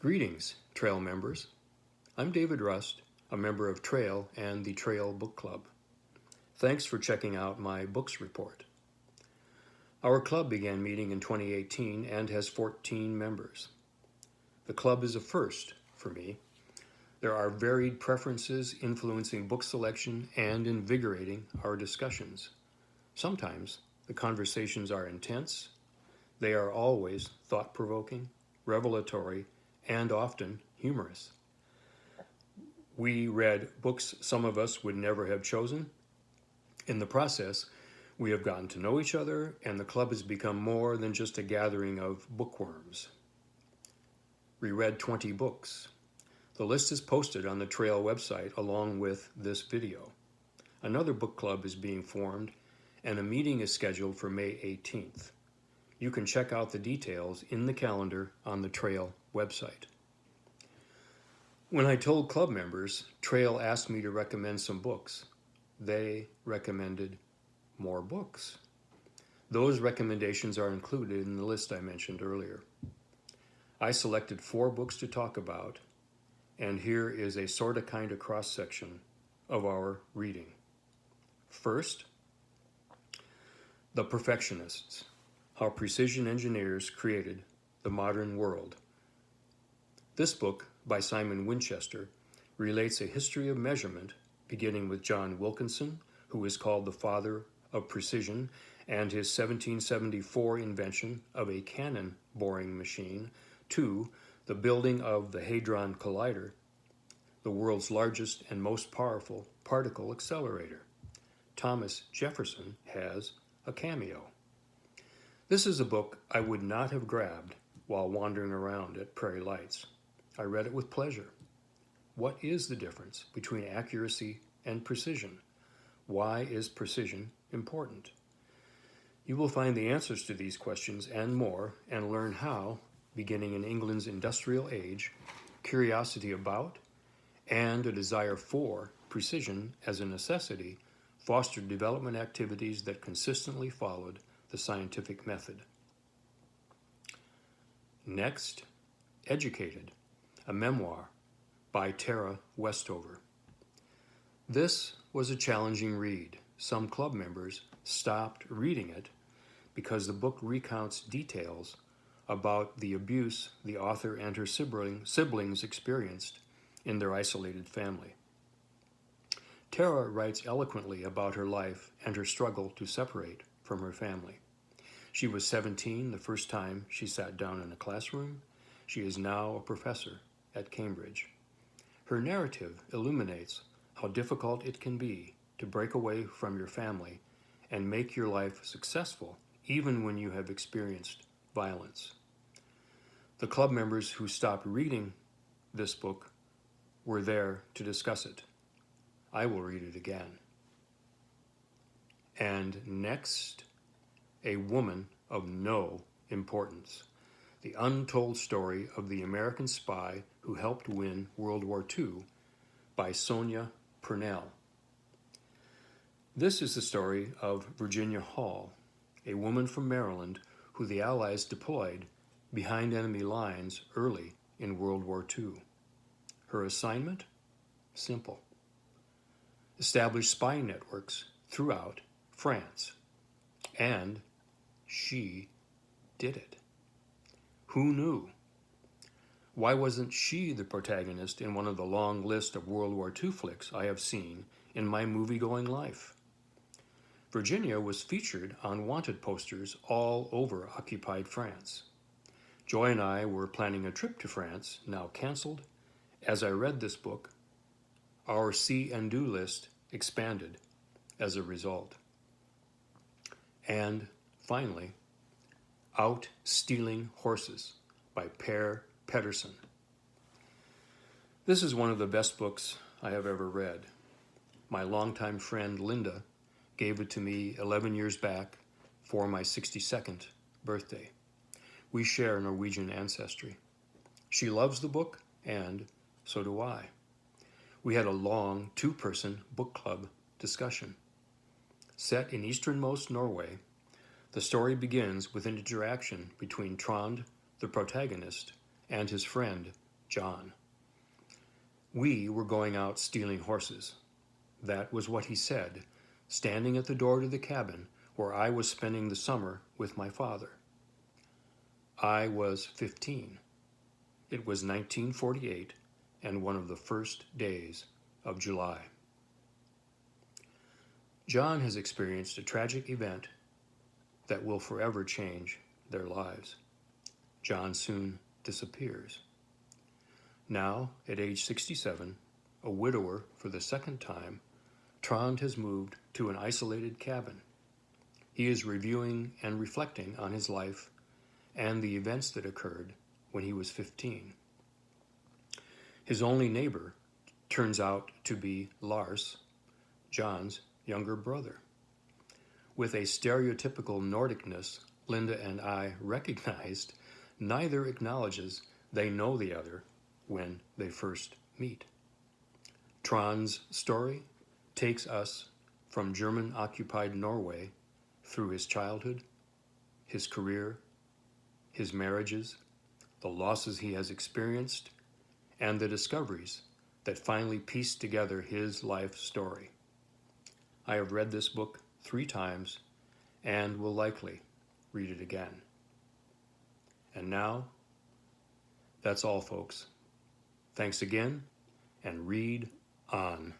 Greetings, Trail members. I'm David Rust, a member of Trail and the Trail Book Club. Thanks for checking out my books report. Our club began meeting in 2018 and has 14 members. The club is a first for me. There are varied preferences influencing book selection and invigorating our discussions. Sometimes the conversations are intense. They are always thought-provoking, revelatory, and often humorous. We read books some of us would never have chosen. In the process, we have gotten to know each other, and the club has become more than just a gathering of bookworms. We read 20 books. The list is posted on the Trail website along with this video. Another book club is being formed, and a meeting is scheduled for May 18th. You can check out the details in the calendar on the Trail website. When I told club members, Trail asked me to recommend some books. They recommended more books. Those recommendations are included in the list I mentioned earlier. I selected 4 books to talk about, and here is a sorta-kinda cross-section of our reading. First, The Perfectionists: How Precision Engineers Created the Modern World. This book, by Simon Winchester, relates a history of measurement, beginning with John Wilkinson, who is called the father of precision, and his 1774 invention of a cannon boring machine, to the building of the Hadron Collider, the world's largest and most powerful particle accelerator. Thomas Jefferson has a cameo. This is a book I would not have grabbed while wandering around at Prairie Lights. I read it with pleasure. What is the difference between accuracy and precision? Why is precision important? You will find the answers to these questions and more, and learn how, beginning in England's industrial age, curiosity about and a desire for precision as a necessity fostered development activities that consistently followed the scientific method. Next, Educated, a memoir by Tara Westover. This was a challenging read. Some club members stopped reading it because the book recounts details about the abuse the author and her siblings experienced in their isolated family. Tara writes eloquently about her life and her struggle to separate from her family. She was 17 the first time she sat down in a classroom. She is now a professor at Cambridge. Her narrative illuminates how difficult it can be to break away from your family and make your life successful even when you have experienced violence. The club members who stopped reading this book were there to discuss it. I will read it again. And next, A Woman of No Importance: The Untold Story of the American Spy Who Helped Win World War II by Sonia Purnell. This is the story of Virginia Hall, a woman from Maryland who the Allies deployed behind enemy lines early in World War II. Her assignment? Simple. Establish spy networks throughout France. And she did it. Who knew? Why wasn't she the protagonist in one of the long list of World War II flicks I have seen in my movie-going life? Virginia was featured on wanted posters all over occupied France. Joy and I were planning a trip to France, now canceled. As I read this book, our see and do list expanded as a result. And finally, Out Stealing Horses by Per Pedersen. This is one of the best books I have ever read. My longtime friend Linda gave it to me 11 years back for my 62nd birthday. We share Norwegian ancestry. She loves the book, and so do I. We had a long 2-person book club discussion. Set in easternmost Norway, the story begins with an interaction between Trond, the protagonist, and his friend John. We were going out stealing horses. That was what he said, standing at the door to the cabin where I was spending the summer with my father. I was 15. It was 1948 and one of the first days of July. John has experienced a tragic event that will forever change their lives. John soon disappears. Now, at age 67, a widower for the second time, Trond has moved to an isolated cabin. He is reviewing and reflecting on his life and the events that occurred when he was 15. His only neighbor turns out to be Lars, John's younger brother. With a stereotypical Nordicness Linda and I recognized, neither acknowledges they know the other when they first meet. Trond's story takes us from German-occupied Norway through his childhood, his career, his marriages, the losses he has experienced, and the discoveries that finally piece together his life story. I have read this book 3 times and will likely read it again. And now, that's all, folks. Thanks again, and read on.